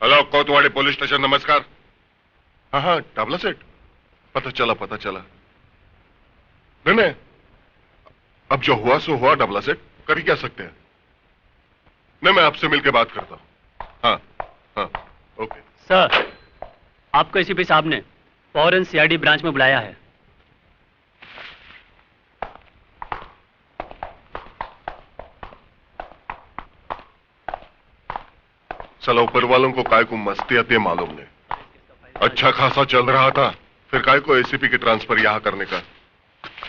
Hello, कोतवाली police station, नमस्कार। हाँ हाँ, टाबला सेट। पता चला पता चला। नहीं नहीं, अब जो हुआ सो हुआ। टाबला सेट, कर ही क्या सकते हैं। नहीं, मैं आपसे मिलकर बात करता हूँ। हाँ हाँ, ओके। सर, आपको एसीपी साहब ने फौरन सीआईडी ब्रांच में बुलाया है। साला ऊपर वालों को काय को मस्ती आती है मालूम नहीं। अच्छा खासा चल रहा था, फिर काय को एसीपी के ट्रांसफर यहां करने का।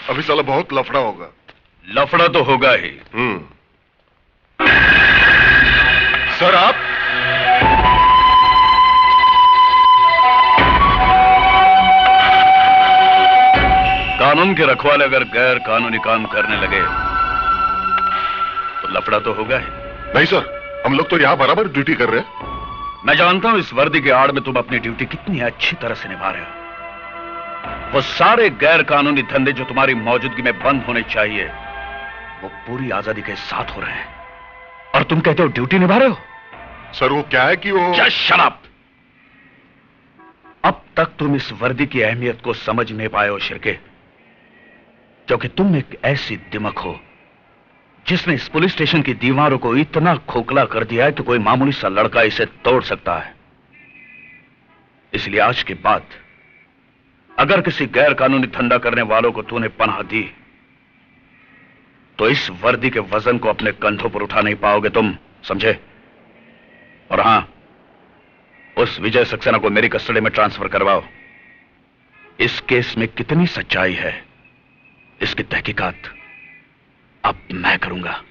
अभी साला बहुत लफड़ा होगा। लफड़ा तो होगा ही। सर आप कानून के रखवाले अगर गैर कानूनी काम करने लगे तो लफड़ा तो होगा ही। नहीं सर, हम लोग तो यहां बराबर ड्यूटी कर रहे हैं। मैं जानता हूं इस वर्दी के आड़ में तुम अपनी ड्यूटी कितनी अच्छी तरह से निभा रहे हो। वो सारे गैर कानूनी धंधे जो तुम्हारी मौजूदगी में बंद होने चाहिए, वो पूरी आजादी के साथ हो रहे हैं, और तुम कहते हो ड्यूटी निभा रहे हो। सर वो क्या है कि वो जस्ट शट अप। अब तक तुम इस वर्दी की अहमियत को समझ नहीं पाए हो शिर्के, क्योंकि तुम एक ऐसी दिमक हो जिसने इस पुलिस स्टेशन की दीवारों को इतना खोखला कर दिया है कि कोई मामूली सा लड़का इसे तोड़ सकता है। इसलिए आज के बाद अगर किसी गैर कानूनी धंधा करने वालों को तूने पनाह दी तो इस वर्दी के वजन को अपने कंधों पर उठा नहीं पाओगे तुम, समझे? और हां, उस विजय सक्सेना को मेरी कस्टडी में ट्रांसफर करवाओ। इस केस में कितनी सच्चाई है, इसकी तहकीकात अब मैं करूंगा।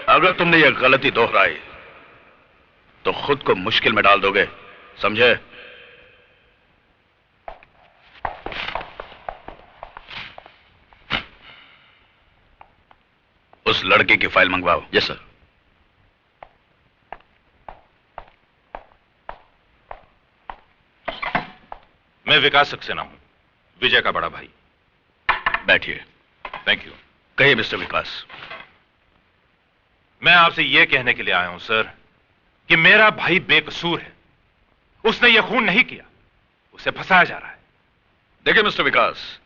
अगर तुमने यह गलती दोहराई तो खुद को मुश्किल में डाल दोगे, समझे? उस लड़की की फाइल मंगवाओ। Yes sir. मैं विकास सक्सेना हूं, विजय का बड़ा भाई। बैठिए। Thank you. कहिए मिस्टर विकास। मैं आपसे यह कहने के लिए आया हूं सर कि मेरा भाई बेकसूर है। उसने यह खून नहीं किया, उसे फंसाया जा रहा है। देखिए मिस्टर विकास,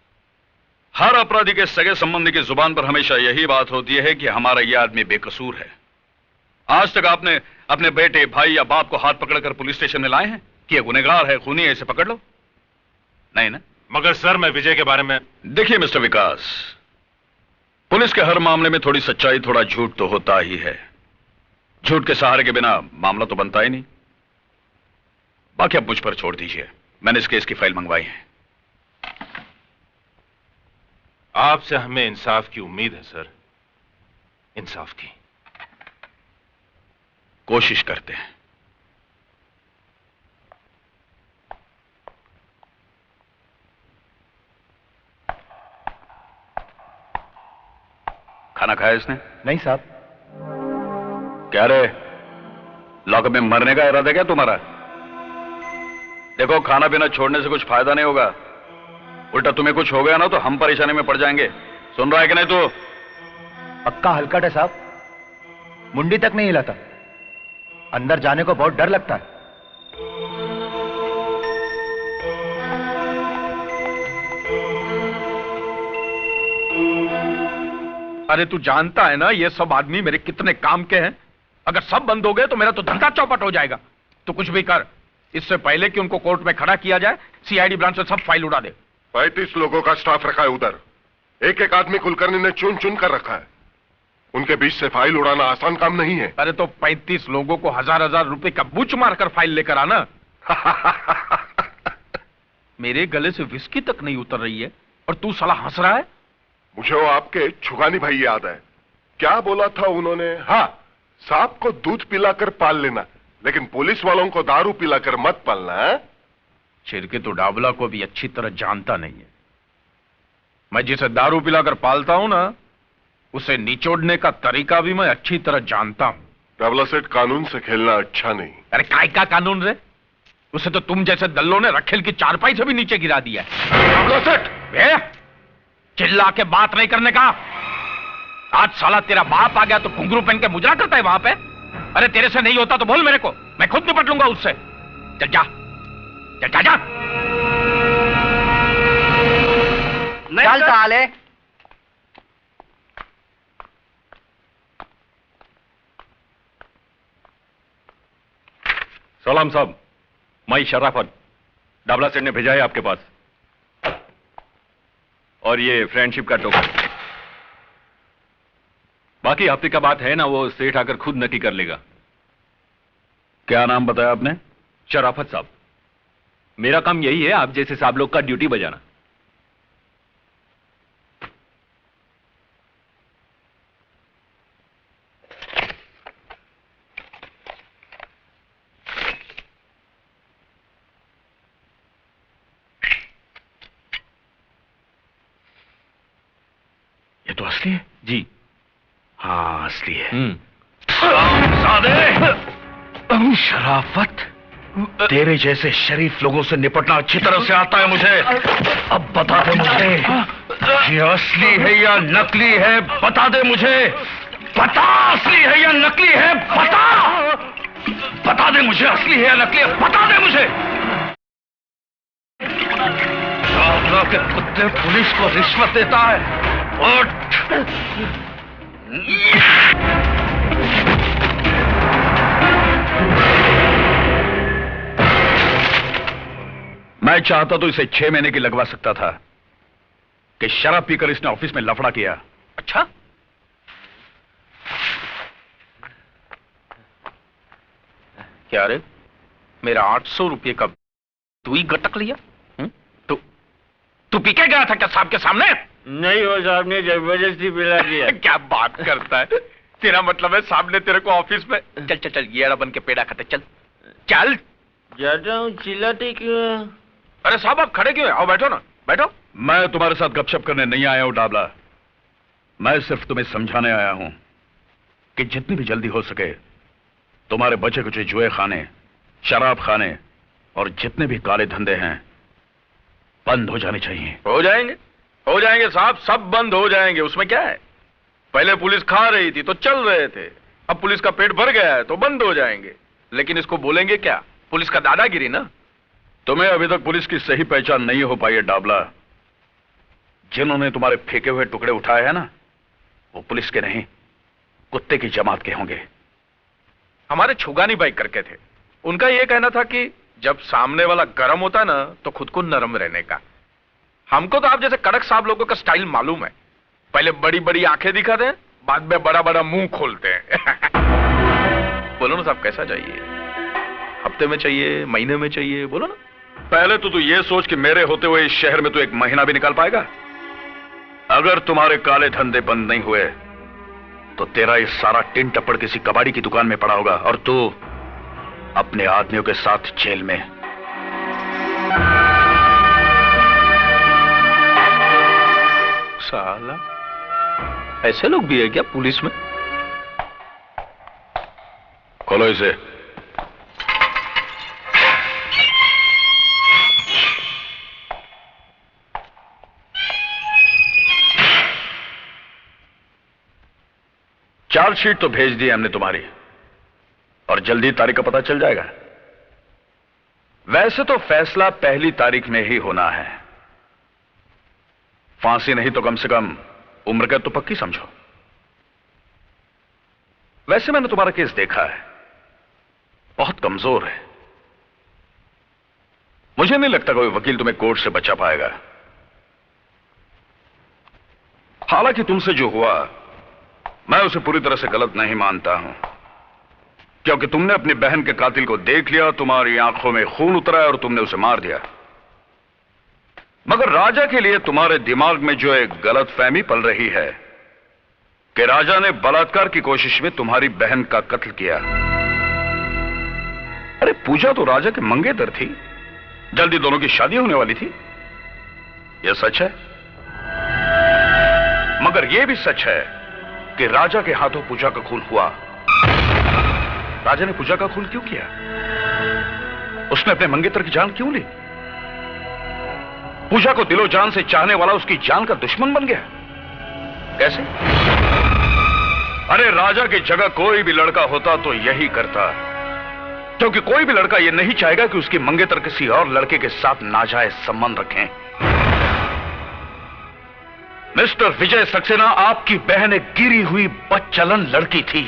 हर अपराधी के सगे संबंधी की जुबान पर हमेशा यही बात होती है कि हमारा यह आदमी बेकसूर है। आज तक आपने अपने बेटे, भाई या बाप को हाथ पकड़कर पुलिस स्टेशन में लाए हैं कि यह गुनहगार है, खूनी है, इसे पकड़ लो? नहीं ना? मगर सर मैं विजय के बारे में। देखिए मिस्टर विकास, पुलिस के हर मामले में थोड़ी सच्चाई, थोड़ा झूठ तो होता ही है। झूठ के सहारे के बिना मामला तो बनता ही नहीं। बाकी अब मुझ पर छोड़ दीजिए, मैंने इस केस की फाइल मंगवाई है। आपसे हमें इंसाफ की उम्मीद है सर, इंसाफ की। कोशिश करते हैं। खाना खाया इसने? नहीं साहब। क्या रे, लॉकअप में मरने का इरादा क्या तुम्हारा? देखो, खाना पीना छोड़ने से कुछ फायदा नहीं होगा। उल्टा तुम्हें कुछ हो गया ना तो हम परेशानी में पड़ जाएंगे। सुन रहा है कि नहीं तू? पक्का हलकट है साहब, मुंडी तक नहीं हिलाता। अंदर जाने को बहुत डर लगता है। अरे तू जानता है ना ये सब आदमी मेरे कितने काम के हैं। अगर सब बंद हो गए तो मेरा तो धंधा चौपट हो जाएगा। तो कुछ भी कर, इससे पहले कि उनको कोर्ट में खड़ा किया जाए, सीआईडी ब्रांच से सब फाइल उड़ा दे। 35 लोगों का स्टाफ रखा है उधर। एक एक आदमी कुलकर्णी ने चुन चुन कर रखा है। उनके बीच से फाइल उड़ाना आसान काम नहीं है। अरे तो 35 लोगों को हजार रुपए का बूच मारकर फाइल लेकर आना। मेरे गले से विस्की तक नहीं उतर रही है और तू साला हंस रहा है। मुझे वो आपके छुगानी भाई याद है। क्या बोला था उन्होंने? हाँ, सांप को दूध पिलाकर पाल लेना, लेकिन पुलिस वालों को दारू पिलाकर मत पालना। छिरके तो डाबला को भी अच्छी तरह जानता नहीं है। मैं जिसे दारू पिलाकर पालता हूं ना, उसे निचोड़ने का तरीका भी मैं अच्छी तरह जानता हूं। डाबला सेठ, कानून से खेलना अच्छा नहीं। अरे काय का कानून रे? उसे तो तुम जैसे दल्लों ने रखेल की चारपाई से भी नीचे गिरा दिया है। डाबला सेठ, चिल्ला के बात नहीं करने का। आज साला तेरा बाप आ गया तो घुंघरू पहन के मुजरा करता है वहां पे। अरे तेरे से नहीं होता तो बोल मेरे को, मैं खुद निपट लूंगा उससे। चल जा, चल जा, जा। चल साले। सलाम साहब, मैं शराफत, डाबला सेठ ने भेजा है आपके पास। और ये फ्रेंडशिप का टोकन। बाकी हफ्ते का बात है ना, वो सेठ आकर खुद नक्की कर लेगा। क्या नाम बताया आपने? शराफत साहब। मेरा काम यही है, आप जैसे साहब लोग का ड्यूटी बजाना। ये तो असली है। जी हाँ, असली है। शराफत, तेरे जैसे शरीफ लोगों से निपटना अच्छी तरह से आता है मुझे। अब बता दे मुझे, ये असली है या नकली है? बता दे मुझे, बता, असली है या नकली है? बता, बता दे मुझे, असली है या नकली है? बता दे मुझे। आगरा के कुत्ते पुलिस को रिश्वत देता है। उठ। मैं चाहता तो इसे 6 महीने की लगवा सकता था कि शराब पीकर इसने ऑफिस में लफड़ा किया। अच्छा, क्या रे, मेरा 800 रुपये का तू ही गटक लिया? तू पी के गया था क्या साहब के सामने? नहीं, वो साहब ने जबरदस्ती पिला दिया। क्या बात करता है? तेरा मतलब है साहब ने तेरे को ऑफिस में? चल चल चल, ये बन के पेड़ा खाते, चल चल। जाता हूँ, चिल्लाते क्यों? अरे साहब आप खड़े क्यों हैं? आओ बैठो ना, बैठो। मैं तुम्हारे साथ गपशप करने नहीं आया हूं डाबला। मैं सिर्फ तुम्हें समझाने आया हूं कि जितनी भी जल्दी हो सके तुम्हारे बचे कुचे जुए खाने, शराब खाने और जितने भी काले धंधे हैं बंद हो जाने चाहिए। हो जाएंगे साहब, सब बंद हो जाएंगे। उसमें क्या है? पहले पुलिस खा रही थी तो चल रहे थे, अब पुलिस का पेट भर गया है तो बंद हो जाएंगे। लेकिन इसको बोलेंगे क्या? पुलिस का दादागिरी ना। तुम्हें अभी तक पुलिस की सही पहचान नहीं हो पाई है डाबला। जिन्होंने तुम्हारे फेंके हुए टुकड़े उठाए हैं ना, वो पुलिस के नहीं, कुत्ते की जमात के होंगे। हमारे छुगानी बाई करके थे, उनका यह कहना था कि जब सामने वाला गर्म होता ना तो खुद को नरम रहने का। हमको तो आप जैसे कड़क साहब लोगों का स्टाइल मालूम है। पहले बड़ी बड़ी आंखें दिखाते हैं, बाद में बड़ा बड़ा मुंह खोलते हैं। बोलो ना साहब, कैसा चाहिए? हफ्ते में चाहिए, महीने में चाहिए? बोलो ना। पहले तो तू ये सोच कि मेरे होते हुए इस शहर में तू एक महीना भी निकाल पाएगा? अगर तुम्हारे काले धंधे बंद नहीं हुए तो तेरा ये सारा टिन टप्पड़ किसी कबाड़ी की दुकान में पड़ा होगा और तू अपने आदमियों के साथ जेल में। साला ऐसे लोग भी है क्या पुलिस में? खोलो इसे। चार्जशीट तो भेज दी हमने तुम्हारी, और जल्दी तारीख का पता चल जाएगा। वैसे तो फैसला पहली तारीख में ही होना है। फांसी नहीं तो कम से कम उम्र कैद तो पक्की समझो। वैसे मैंने तुम्हारा केस देखा है, बहुत कमजोर है। मुझे नहीं लगता कोई वकील तुम्हें कोर्ट से बचा पाएगा। हालांकि तुमसे जो हुआ मैं उसे पूरी तरह से गलत नहीं मानता हूं, क्योंकि तुमने अपनी बहन के कातिल को देख लिया, तुम्हारी आंखों में खून उतरा और तुमने उसे मार दिया। मगर राजा के लिए तुम्हारे दिमाग में जो एक गलतफहमी पल रही है कि राजा ने बलात्कार की कोशिश में तुम्हारी बहन का कत्ल किया। अरे पूजा तो राजा के मंगेतर थी, जल्दी दोनों की शादी होने वाली थी। यह सच है, मगर यह भी सच है कि राजा के हाथों पूजा का खून हुआ। राजा ने पूजा का खून क्यों किया? उसने अपने मंगेतर की जान क्यों ली? पूजा को दिलो जान से चाहने वाला उसकी जान का दुश्मन बन गया। कैसे? अरे राजा की जगह कोई भी लड़का होता तो यही करता, क्योंकि कोई भी लड़का यह नहीं चाहेगा कि उसकी मंगेतर किसी और लड़के के साथ नाजायज संबंध रखें। मिस्टर विजय सक्सेना, आपकी बहन एक गिरी हुई बदचलन लड़की थी।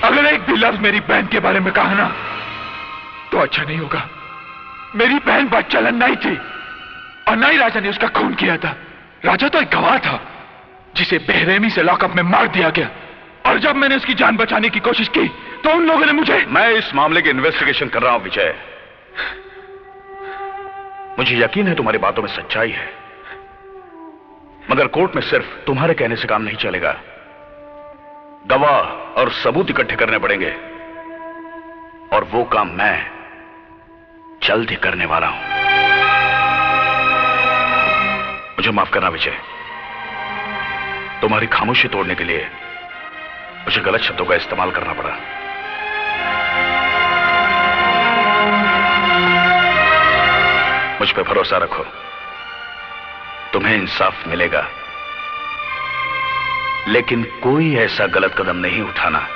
अगर एक भी लफ्ज मेरी बहन के बारे में कहा ना तो अच्छा नहीं होगा। मेरी बहन बदचलन नहीं थी और ना ही राजा ने उसका खून किया था। राजा तो एक गवाह था जिसे बेरहमी से लॉकअप में मार दिया गया, और जब मैंने उसकी जान बचाने की कोशिश की तो उन लोगों ने मुझे। मैं इस मामले की इन्वेस्टिगेशन कर रहा हूं विजय। मुझे यकीन है तुम्हारी बातों में सच्चाई है, मगर कोर्ट में सिर्फ तुम्हारे कहने से काम नहीं चलेगा। गवाह और सबूत इकट्ठे करने पड़ेंगे, और वो काम मैं जल्द ही करने वाला हूं। मुझे माफ करना विजय, तुम्हारी खामोशी तोड़ने के लिए मुझे गलत शब्दों का इस्तेमाल करना पड़ा। मुझ पे भरोसा रखो, तुम्हें इंसाफ मिलेगा, लेकिन कोई ऐसा गलत कदम नहीं उठाना